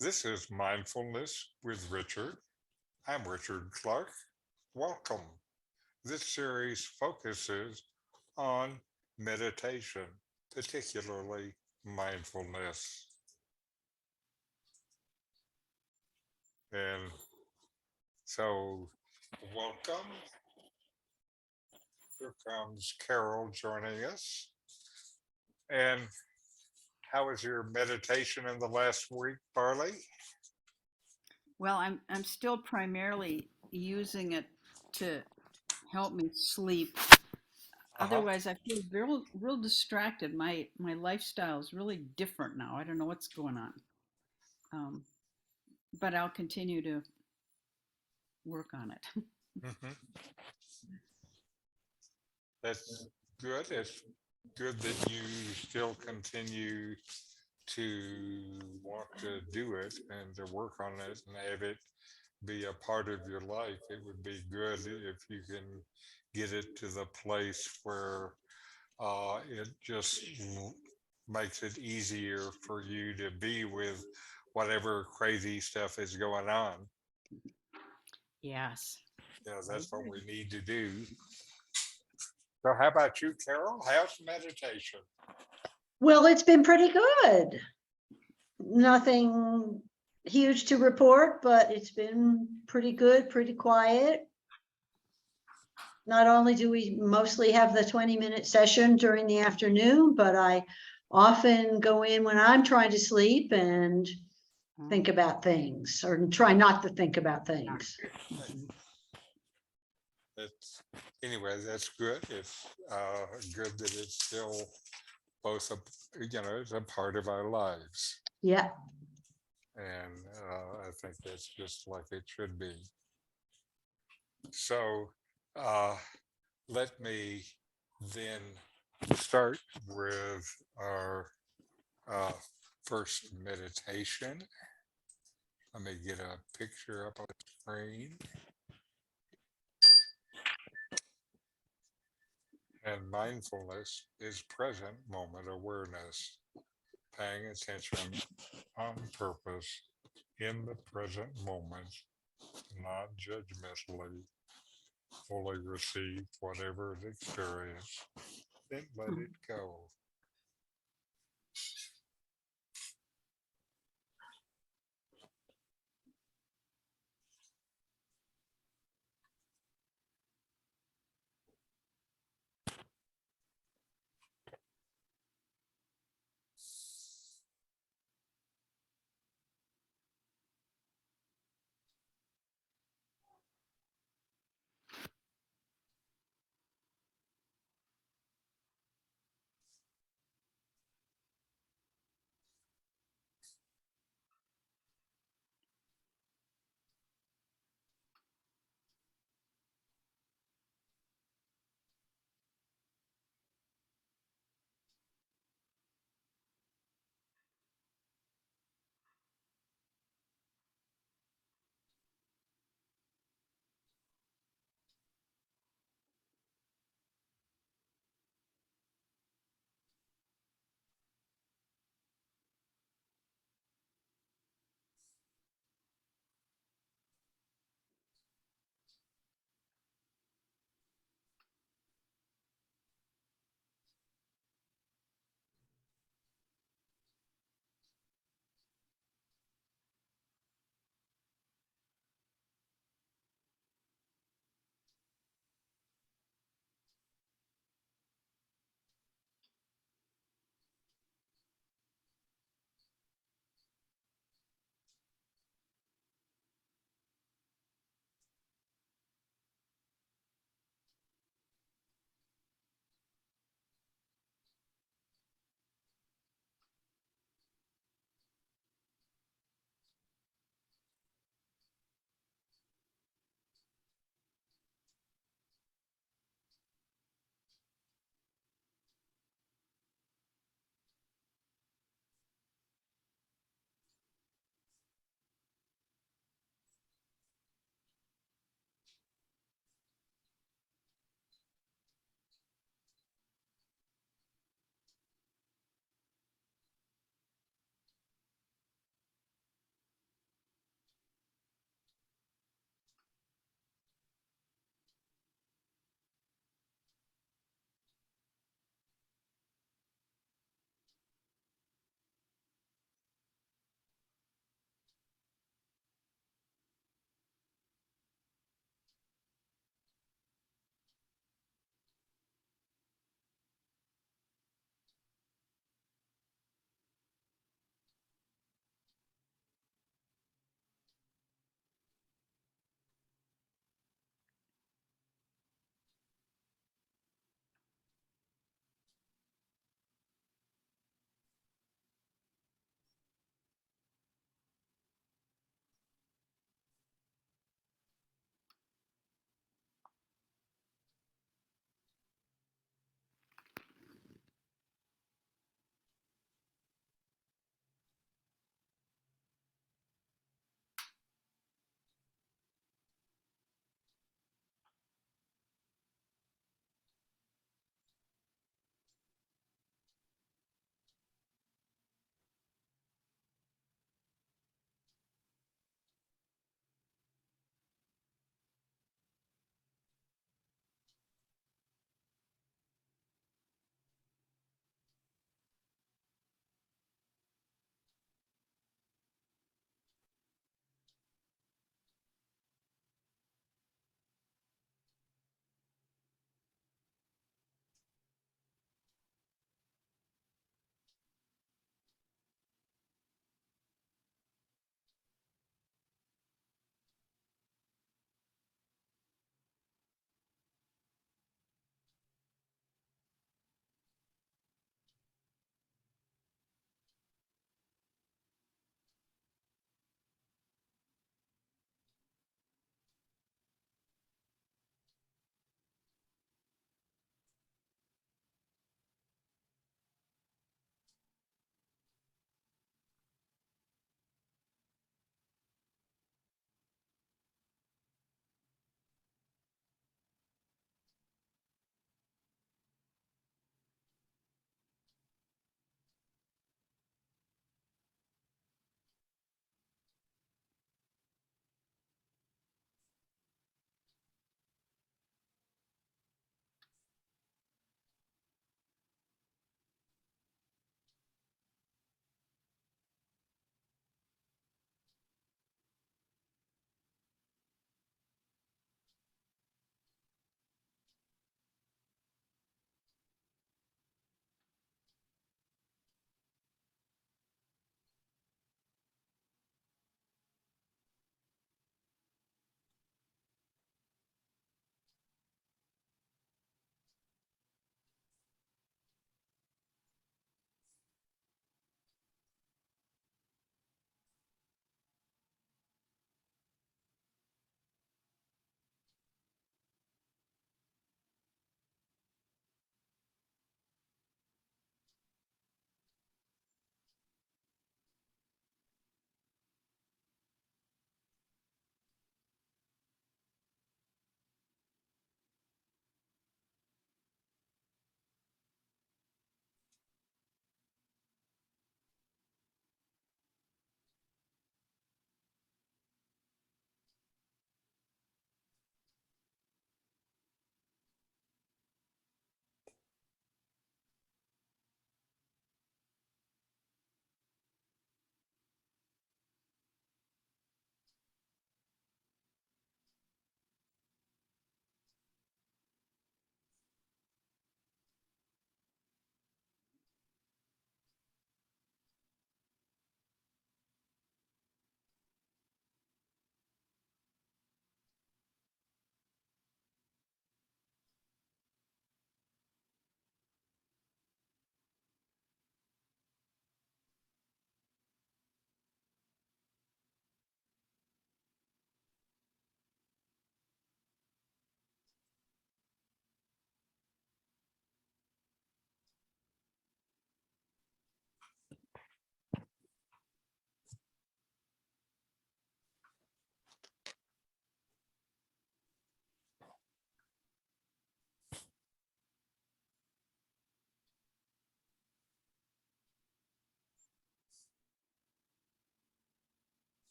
This is Mindfulness with Richard. I'm Richard Clarke. Welcome. This series focuses on meditation, particularly mindfulness. And so, welcome. Here comes Carol joining us. And how was your meditation in the last week, Barley? Well, I'm still primarily using it to help me sleep. Uh huh. Otherwise, I feel real distracted. My lifestyle is really different now. I don't know what's going on. Um, but I'll continue to work on it. Hmm. That's good. It's good that you still continue to want to do it and to work on it and have it be a part of your life. It would be good if you can get it to the place where it just makes it easier for you to be with whatever crazy stuff is going on. Yes, I That's what we agree. need to do. So, how about you, Carol? How's meditation? Well, it's been pretty good. Nothing huge to report, but it's been pretty good, pretty quiet. Not only do we mostly have the 20-minute session during the afternoon, but I often go in when I'm trying to sleep and think about things or try not to think about things. Mhm. It's anyway. That's good. It's good that it's still both it's a part of our lives, Yeah. and I think that's just like it should be. So, uh, let me then start with our uh, first meditation. Let me get a picture up on the screen. And mindfulness is present moment awareness, paying attention on purpose in the present moment, not judgmentally, fully receive whatever it experience, then let it go.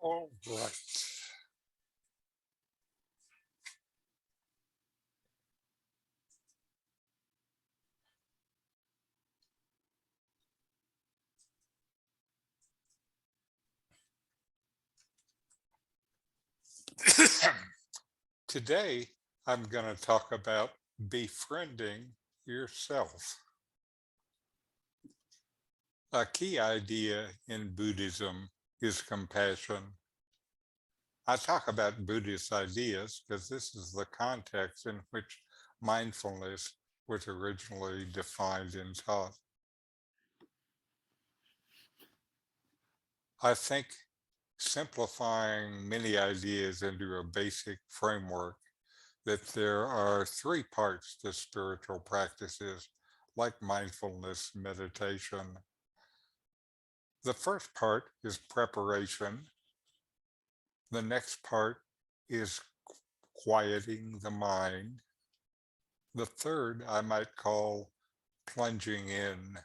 All right. Today, I'm going to talk about befriending yourself. A key idea in Buddhism is compassion. I talk about Buddhist ideas because this is the context in which mindfulness was originally defined and taught. I think simplifying many ideas into a basic framework that there are three parts to spiritual practices like mindfulness meditation. The first part is preparation. The next part is quieting the mind. The third I might call plunging in.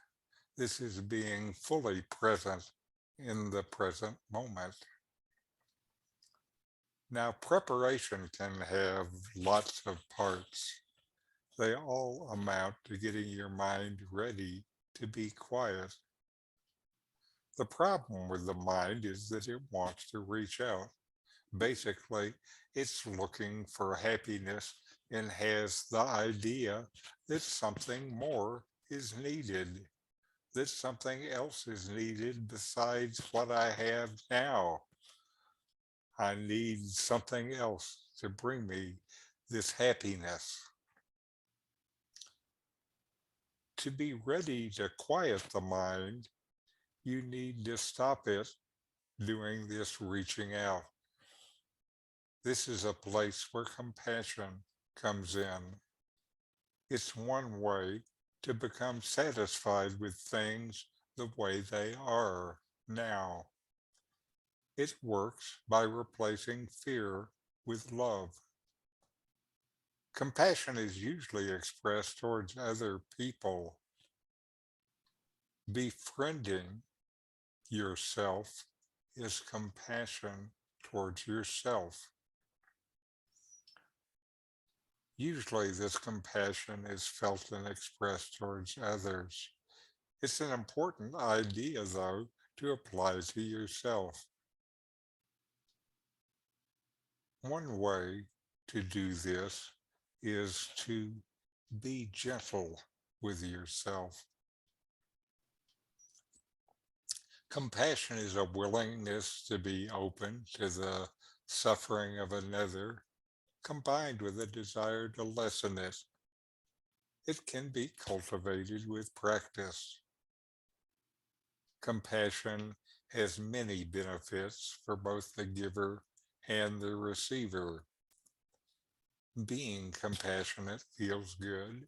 This is being fully present in the present moment. Now, preparation can have lots of parts. They all amount to getting your mind ready to be quiet. The problem with the mind is that it wants to reach out. Basically, it's looking for happiness and has the idea that something more is needed, that something else is needed besides what I have now. I need something else to bring me this happiness. To be ready to quiet the mind, you need to stop it doing this reaching out. This is a place where compassion comes in. It's one way to become satisfied with things the way they are now. It works by replacing fear with love. Compassion is usually expressed towards other people. Befriending yourself is compassion towards yourself. Usually, this compassion is felt and expressed towards others. It's an important idea, though, to apply to yourself. One way to do this is to be gentle with yourself. Compassion is a willingness to be open to the suffering of another, combined with a desire to lessen it. It can be cultivated with practice. Compassion has many benefits for both the giver and the receiver. Being compassionate feels good,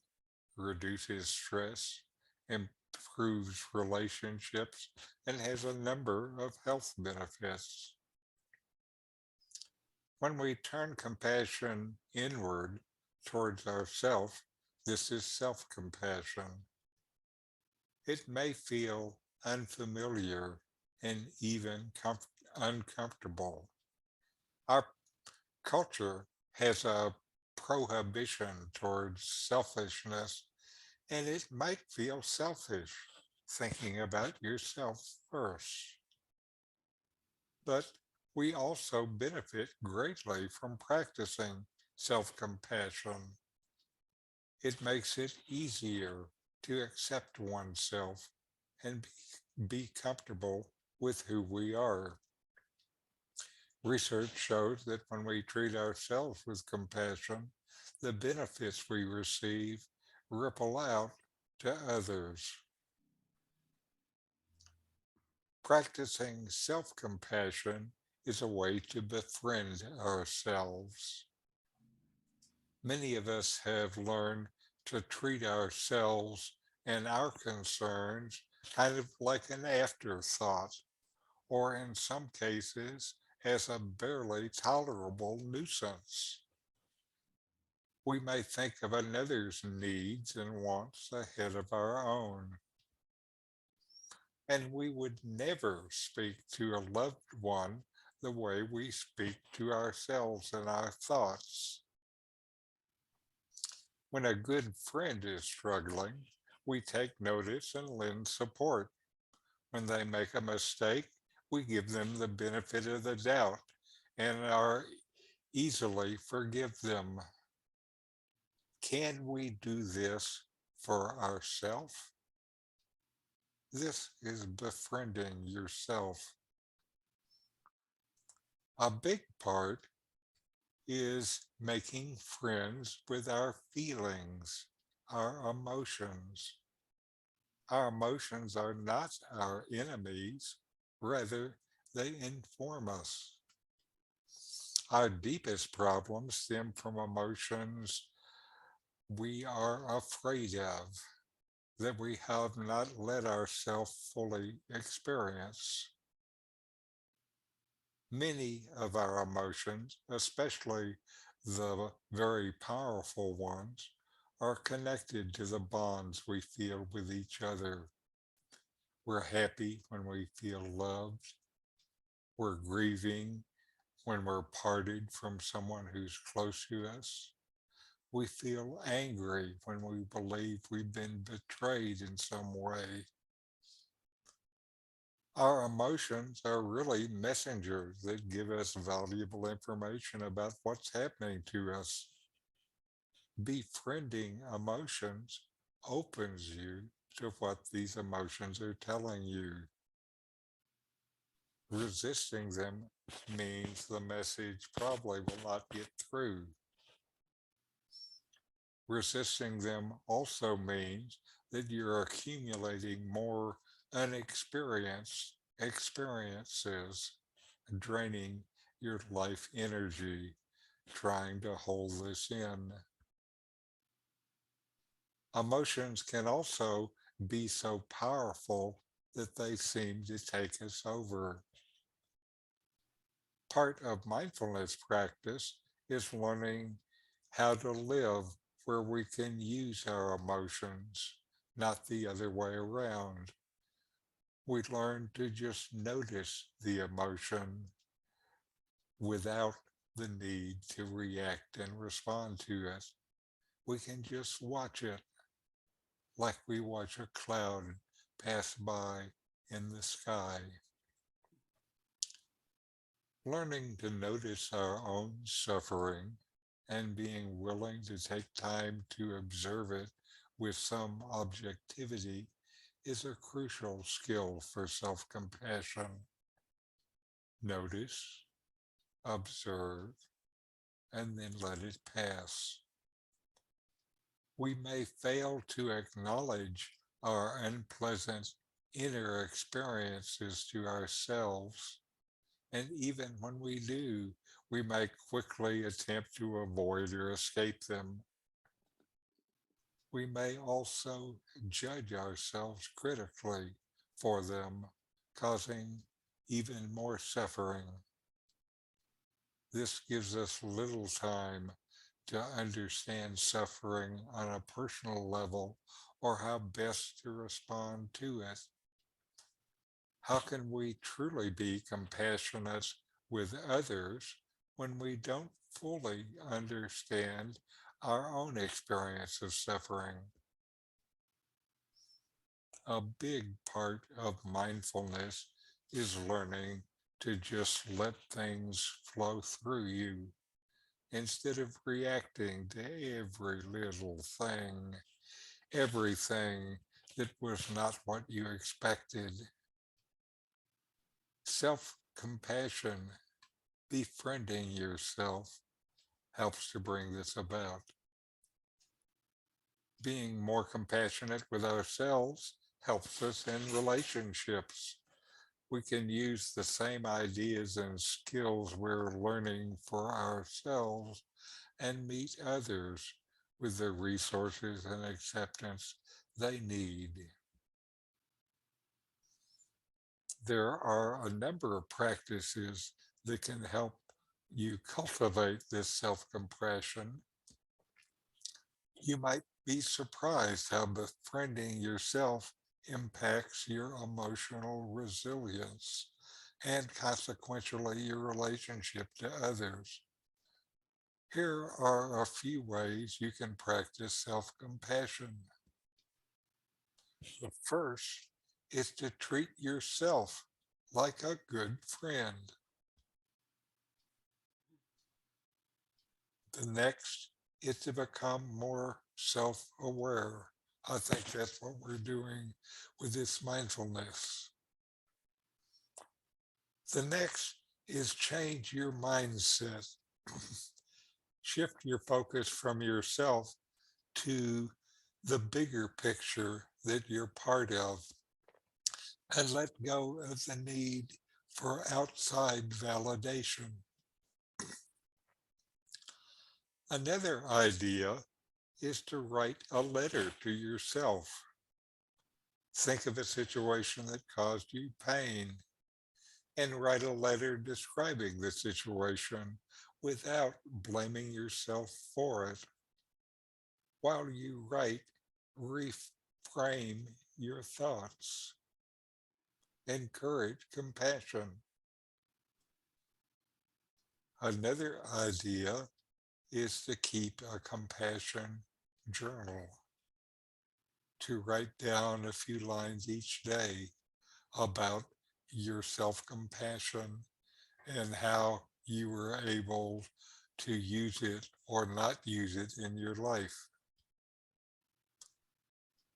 reduces stress, improves relationships, and has a number of health benefits. When we turn compassion inward towards ourselves, this is self compassion. It may feel unfamiliar and even uncomfortable. Our culture has a prohibition towards selfishness, and it might feel selfish thinking about yourself first. But we also benefit greatly from practicing self compassion. It makes it easier to accept oneself and be comfortable with who we are. Research shows that when we treat ourselves with compassion, the benefits we receive ripple out to others. Practicing self compassion is a way to befriend ourselves. Many of us have learned to treat ourselves and our concerns kind of like an afterthought, or in some cases, as a barely tolerable nuisance. We may think of another's needs and wants ahead of our own. And we would never speak to a loved one the way we speak to ourselves and our thoughts. When a good friend is struggling, we take notice and lend support. When they make a mistake, we give them the benefit of the doubt and are easily forgive them. Can we do this for ourselves? This is befriending yourself. A big part is making friends with our feelings, our emotions. Our emotions are not our enemies, rather, they inform us. Our deepest problems stem from emotions we are afraid of, that we have not let ourselves fully experience. Many of our emotions, especially the very powerful ones, are connected to the bonds we feel with each other. We're happy when we feel loved. We're grieving when we're parted from someone who's close to us. We feel angry when we believe we've been betrayed in some way. Our emotions are really messengers that give us valuable information about what's happening to us. Befriending emotions opens you to what these emotions are telling you. Resisting them means the message probably will not get through. Resisting them also means that you're accumulating more unexperienced experiences, draining your life energy, trying to hold this in. Emotions can also be so powerful that they seem to take us over. Part of mindfulness practice is learning how to live where we can use our emotions, not the other way around. We learn to just notice the emotion without the need to react and respond to it. We can just watch it like we watch a cloud pass by in the sky. Learning to notice our own suffering and being willing to take time to observe it with some objectivity is a crucial skill for self-compassion. Notice, observe, and then let it pass. We may fail to acknowledge our unpleasant inner experiences to ourselves, and even when we do, we may quickly attempt to avoid or escape them. We may also judge ourselves critically for them, causing even more suffering. This gives us little time to understand suffering on a personal level or how best to respond to it. How can we truly be compassionate with others when we don't fully understand our own experience of suffering? A big part of mindfulness is learning to just let things flow through you instead of reacting to every little thing, everything that was not what you expected. Self compassion, befriending yourself, helps to bring this about. Being more compassionate with ourselves helps us in relationships. We can use the same ideas and skills we're learning for ourselves and meet others with the resources and acceptance they need. There are a number of practices that can help you cultivate this self compassion. You might be surprised how befriending yourself impacts your emotional resilience and consequentially your relationship to others. Here are a few ways you can practice self-compassion. The first is to treat yourself like a good friend. The next is to become more self-aware. I think that's what we're doing with this mindfulness. The next is change your mindset. Shift your focus from yourself to the bigger picture that you're part of, and let go of the need for outside validation. Another idea is to write a letter to yourself. Think of a situation that caused you pain and write a letter describing the situation without blaming yourself for it. While you write, reframe your thoughts. Encourage compassion. Another idea is to keep a compassion journal, to write down a few lines each day about your self-compassion and how you were able to use it or not use it in your life.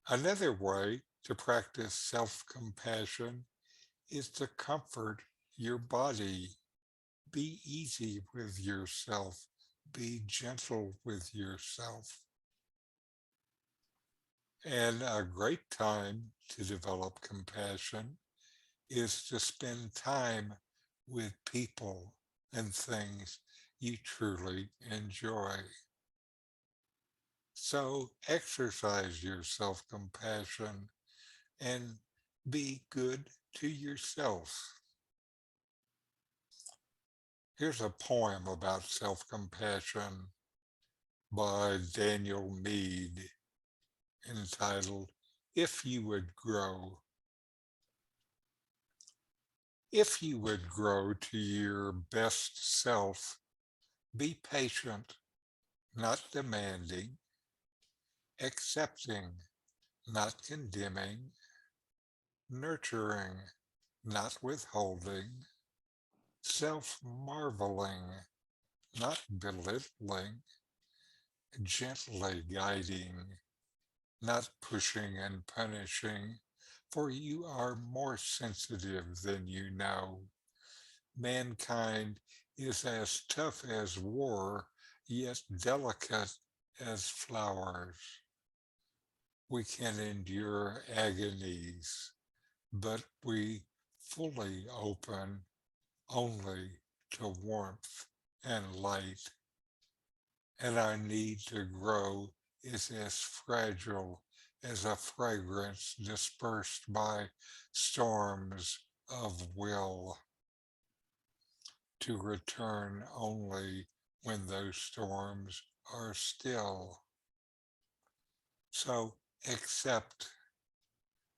Another way to practice self-compassion is to comfort your body. Be easy with yourself. Be gentle with yourself. And a great time to develop compassion is to spend time with people and things you truly enjoy. So exercise your self-compassion and be good to yourself. Here's a poem about self-compassion by Daniel Mead entitled, If You Would Grow. If you would grow to your best self, be patient, not demanding, accepting, not condemning, nurturing, not withholding, self-marveling, not belittling, gently guiding, not pushing and punishing, for you are more sensitive than you know. Mankind is as tough as war, yet delicate as flowers. We can endure agonies, but we fully open only to warmth and light. And our need to grow is as fragile as a fragrance dispersed by storms of will, to return only when those storms are still. So accept,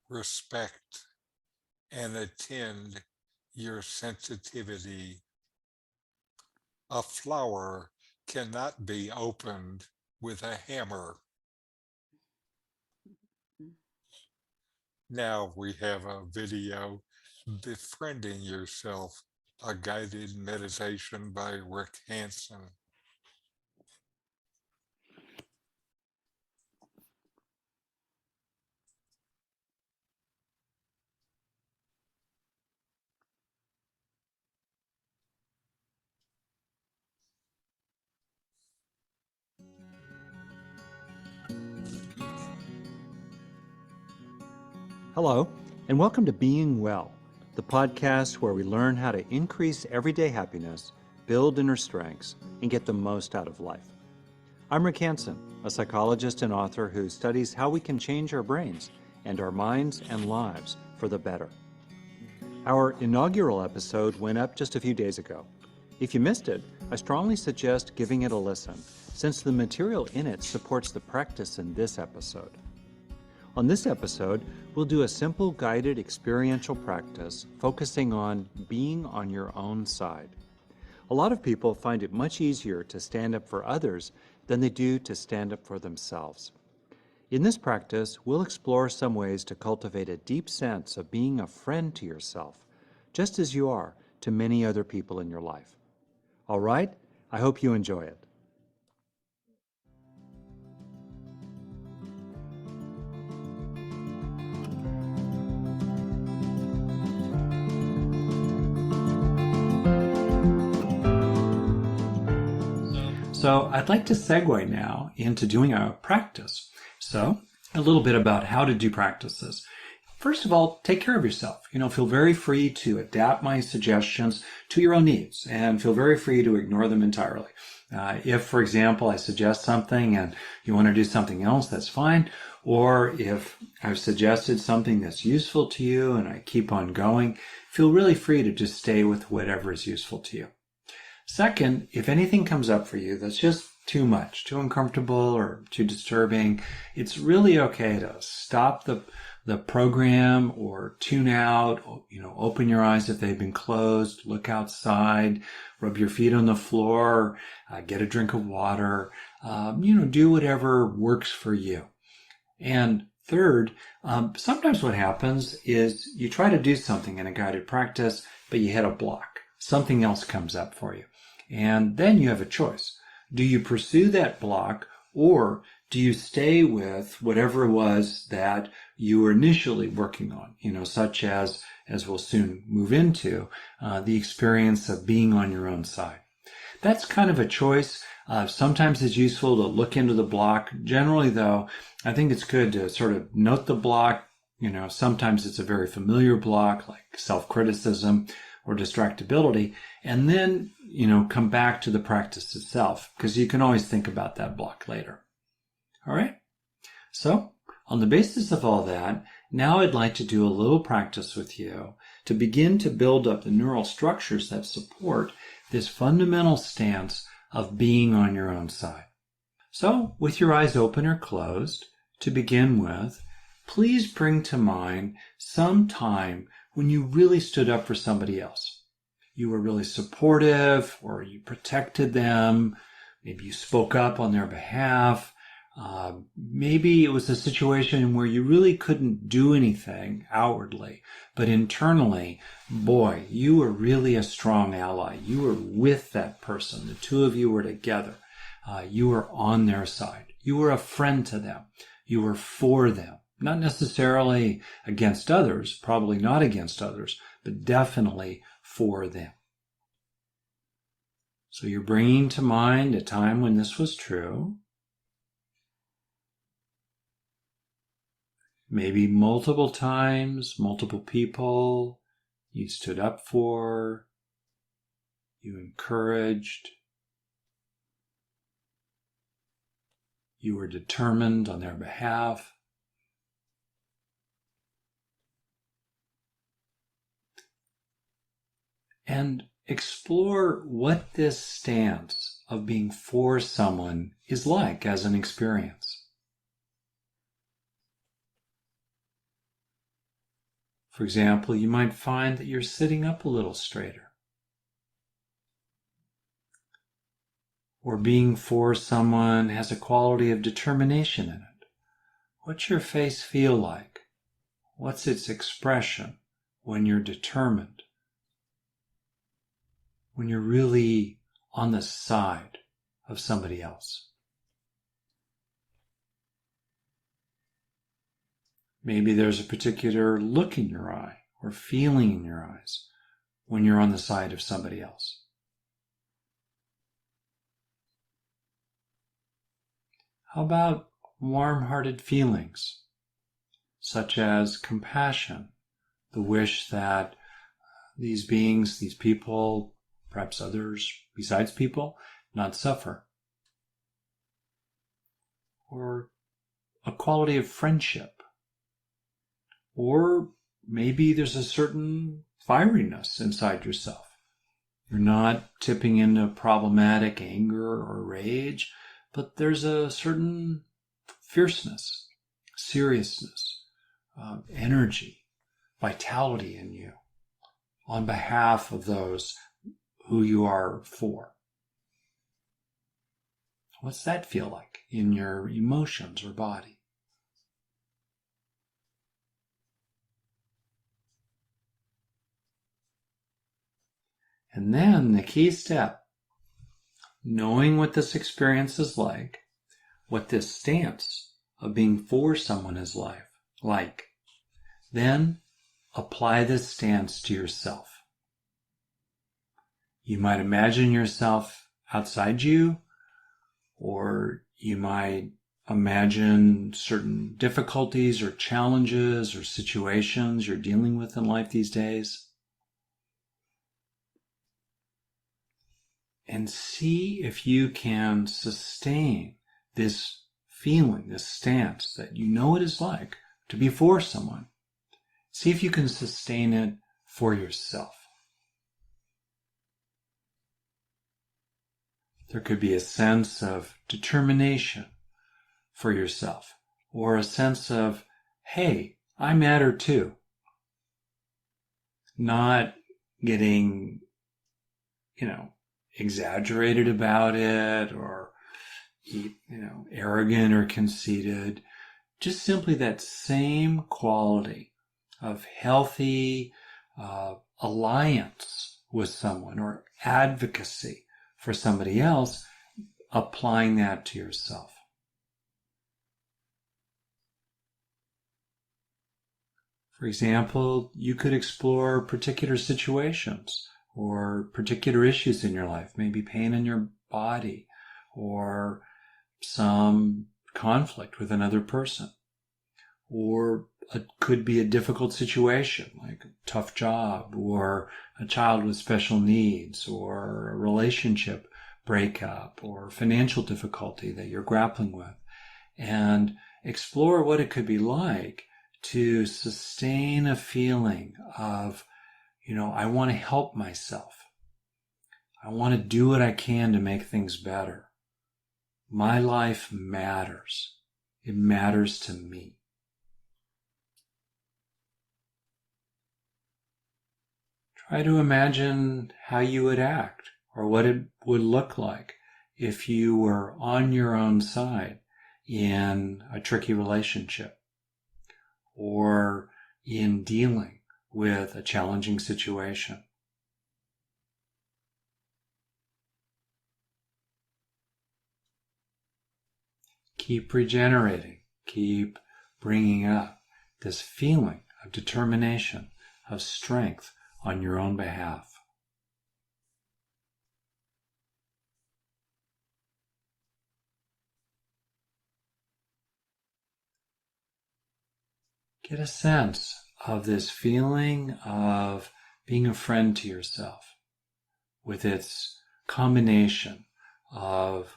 respect, and attend your sensitivity. A flower cannot be opened with a hammer. Now we have a video, Befriending Yourself, a guided meditation by Rick Hanson. Hello, and welcome to Being Well, the podcast where we learn how to increase everyday happiness, build inner strengths, and get the most out of life. I'm Rick Hanson, a psychologist and author who studies how we can change our brains and our minds and lives for the better. Our inaugural episode went up just a few days ago. If you missed it, I strongly suggest giving it a listen, since the material in it supports the practice in this episode. On this episode, we'll do a simple guided experiential practice focusing on being on your own side. A lot of people find it much easier to stand up for others than they do to stand up for themselves. In this practice, we'll explore some ways to cultivate a deep sense of being a friend to yourself, just as you are to many other people in your life. All right, I hope you enjoy it. So I'd like to segue now into doing a practice. So a little bit about how to do practices. First of all, take care of yourself. Feel very free to adapt my suggestions to your own needs and feel very free to ignore them entirely. If, for example, I suggest something and you want to do something else, that's fine. Or if I've suggested something that's useful to you and I keep on going, feel really free to just stay with whatever is useful to you. Second, if anything comes up for you that's just too much, too uncomfortable or too disturbing, it's really okay to stop the program or tune out, open your eyes if they've been closed, look outside, rub your feet on the floor, get a drink of water, do whatever works for you. And third, sometimes what happens is you try to do something in a guided practice, but you hit a block. Something else comes up for you. And then you have a choice. Do you pursue that block or do you stay with whatever it was that you were initially working on, such as we'll soon move into, the experience of being on your own side. That's kind of a choice. Sometimes it's useful to look into the block. Generally, though, I think it's good to sort of note the block. Sometimes it's a very familiar block like self-criticism or distractibility, and then, come back to the practice itself, because you can always think about that block later. All right? So, on the basis of all that, now I'd like to do a little practice with you to begin to build up the neural structures that support this fundamental stance of being on your own side. So, with your eyes open or closed, to begin with, please bring to mind some time when you really stood up for somebody else. You were really supportive, or you protected them. Maybe you spoke up on their behalf. Maybe it was a situation where you really couldn't do anything outwardly, but internally, boy, you were really a strong ally. You were with that person. The two of you were together. You were on their side. You were a friend to them. You were for them. Not necessarily against others, probably not against others, but definitely for them. So you're bringing to mind a time when this was true. Maybe multiple times, multiple people you stood up for, you encouraged, you were determined on their behalf. And explore what this stance of being for someone is like as an experience. For example, you might find that you're sitting up a little straighter. Or being for someone has a quality of determination in it. What's your face feel like? What's its expression when you're determined? When you're really on the side of somebody else. Maybe there's a particular look in your eye or feeling in your eyes when you're on the side of somebody else. How about warm-hearted feelings, such as compassion, the wish that these beings, these people, perhaps others besides people, not suffer? Or a quality of friendship. Or maybe there's a certain fieriness inside yourself. You're not tipping into problematic anger or rage, but there's a certain fierceness, seriousness, energy, vitality in you on behalf of those who you are for. What's that feel like in your emotions or body? And then the key step, knowing what this experience is like, what this stance of being for someone is like, then apply this stance to yourself. You might imagine yourself outside you, or you might imagine certain difficulties or challenges or situations you're dealing with in life these days. And see if you can sustain this feeling, this stance that you know it is like to be for someone. See if you can sustain it for yourself. There could be a sense of determination for yourself, or a sense of, hey, I matter too. Not getting, exaggerated about it, or, arrogant or conceited. Just simply that same quality of healthy alliance with someone, or advocacy for somebody else, applying that to yourself. For example, you could explore particular situations or particular issues in your life, maybe pain in your body or some conflict with another person. Or it could be a difficult situation, like a tough job, or a child with special needs, or a relationship breakup, or financial difficulty that you're grappling with. And explore what it could be like to sustain a feeling of, I want to help myself. I want to do what I can to make things better. My life matters. It matters to me. Try to imagine how you would act, or what it would look like if you were on your own side in a tricky relationship, or in dealing with a challenging situation. Keep regenerating, keep bringing up this feeling of determination, of strength on your own behalf. Get a sense of this feeling of being a friend to yourself, with its combination of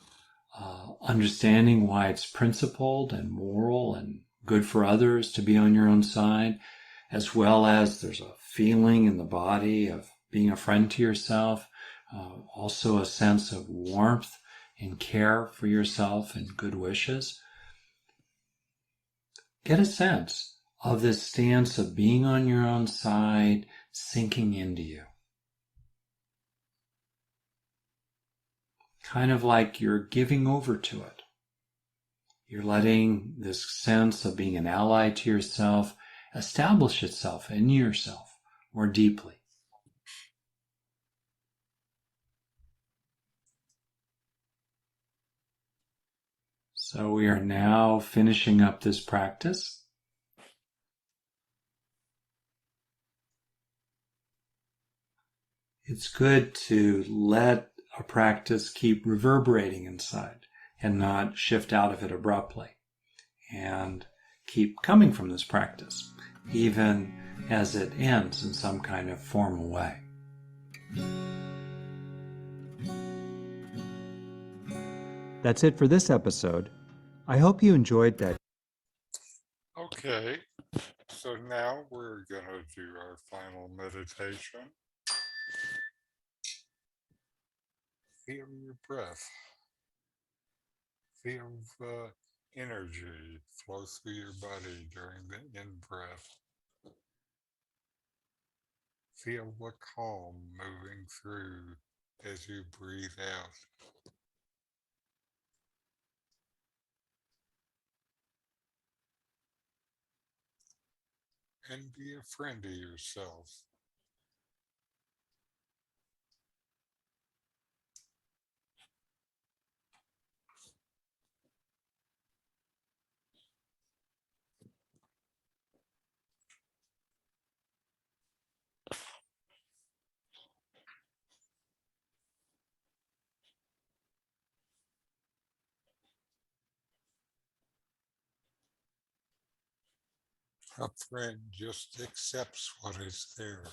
understanding why it's principled and moral and good for others to be on your own side, as well as there's a feeling in the body of being a friend to yourself, also a sense of warmth and care for yourself and good wishes. Get a sense of this stance of being on your own side sinking into you. Kind of like you're giving over to it. You're letting this sense of being an ally to yourself establish itself in yourself more deeply. So we are now finishing up this practice. It's good to let a practice keep reverberating inside and not shift out of it abruptly, and keep coming from this practice, even as it ends in some kind of formal way. That's it for this episode. I hope you enjoyed that. Okay, so now we're going to do our final meditation. Feel your breath. Feel energy flow through your body during the in-breath. Feel the calm moving through as you breathe out. And be a friend to yourself. A friend just accepts what is there.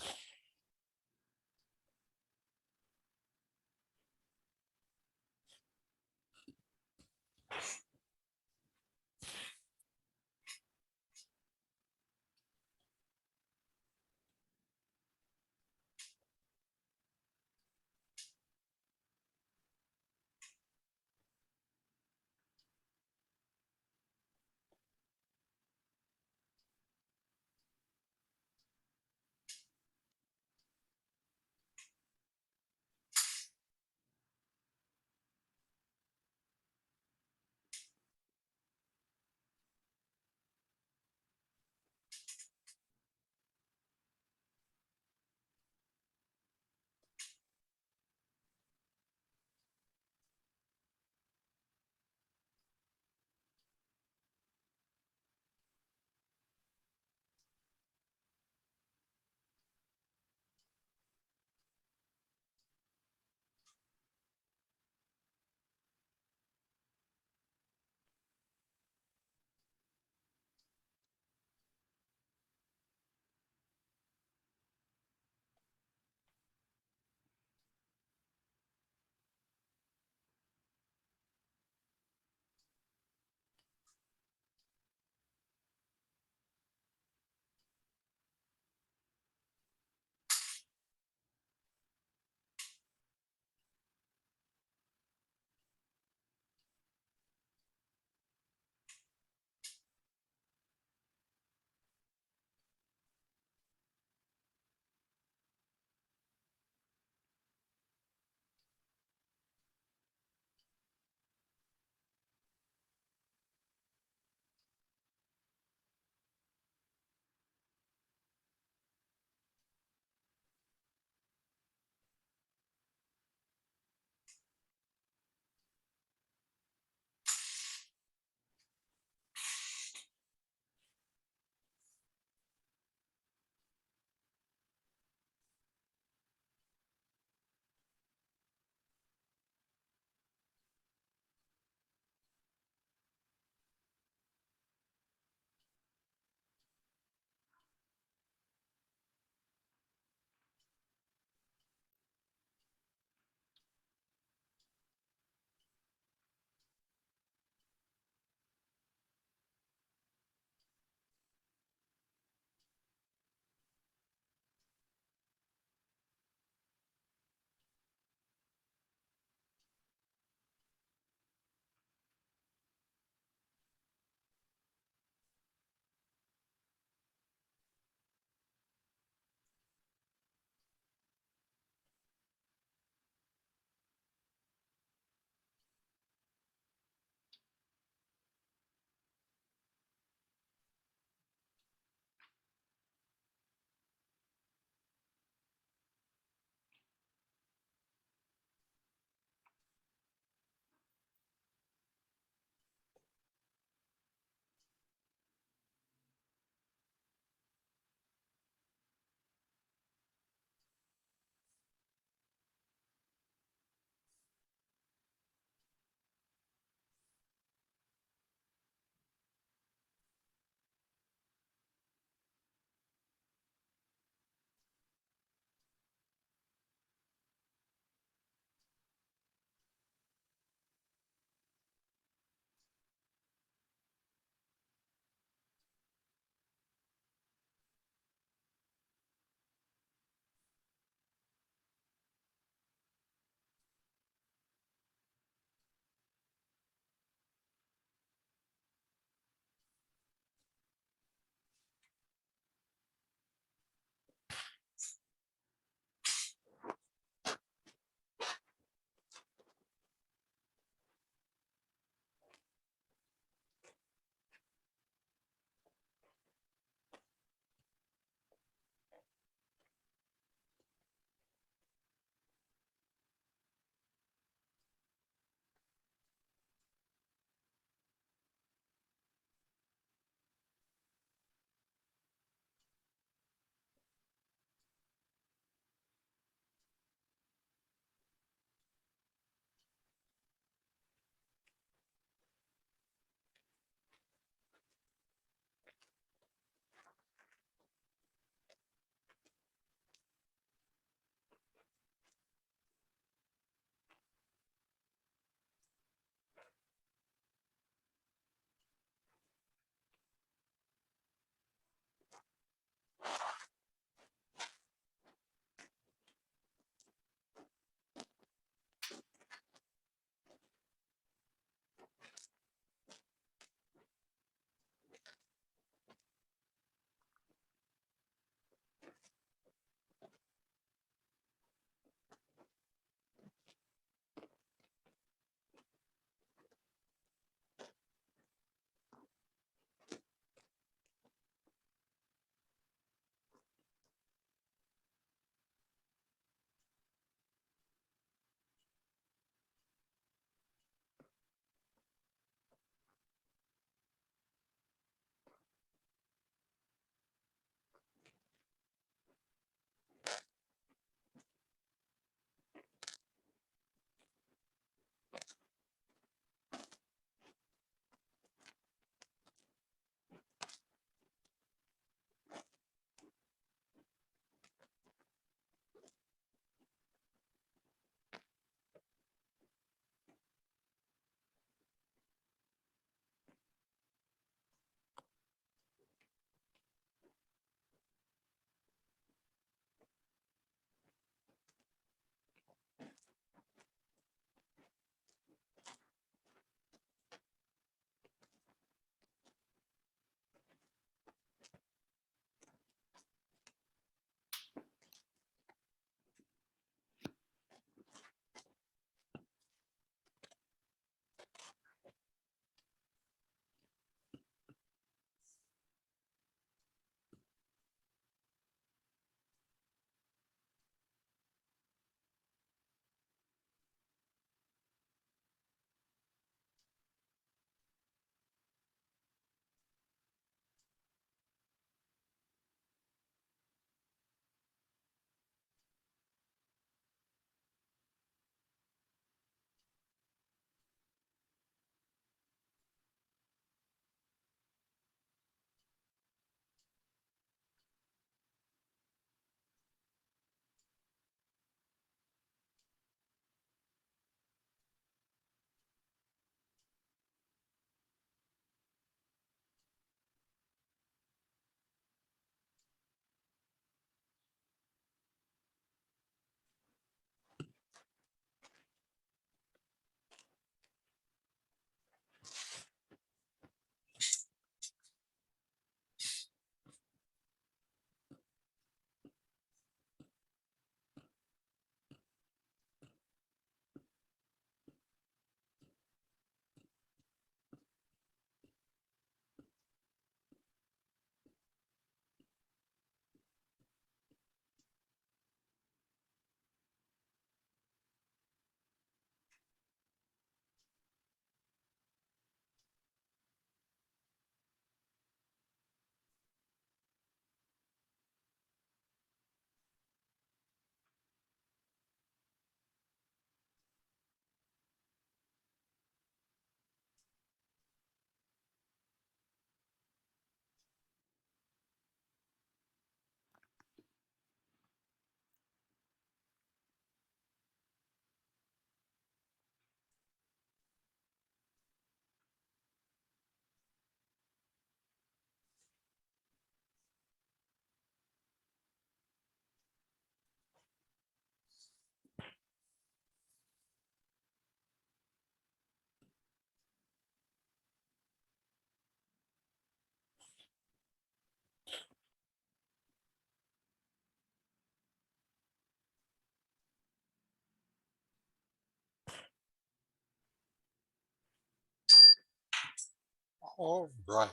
All right.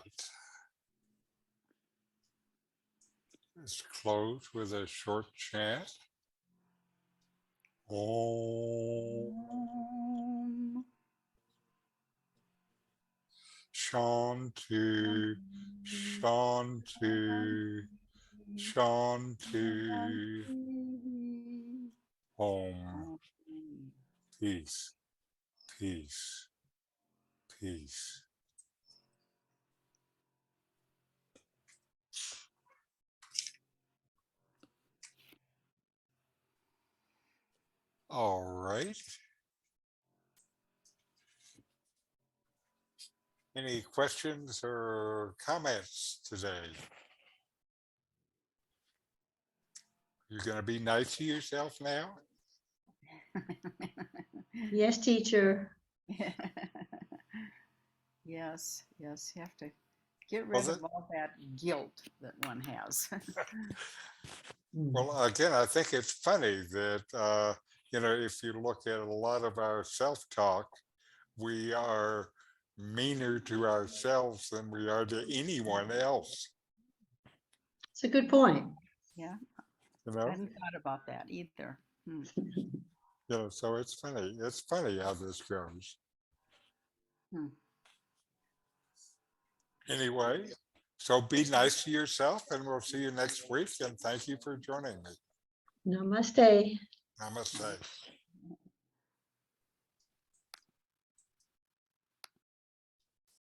Let's close with a short chant. Om. Om. Shanti, Shanti, Shanti. Om. Peace, peace, peace. All right. Any questions or comments today? You're going to be nice to yourself now? Yes, teacher. Yes, yes, you have to get Well, rid of all that guilt that one has. well, again, I think it's funny that, if you look at a lot of our self-talk, we are meaner to ourselves than we are to anyone else, It's a good point. Yeah, you I know? hadn't thought about that either. So it's funny. It's funny how this goes. Hmm. Anyway, so be nice to yourself, and we'll see you next week. And thank you for joining me. Namaste. Namaste.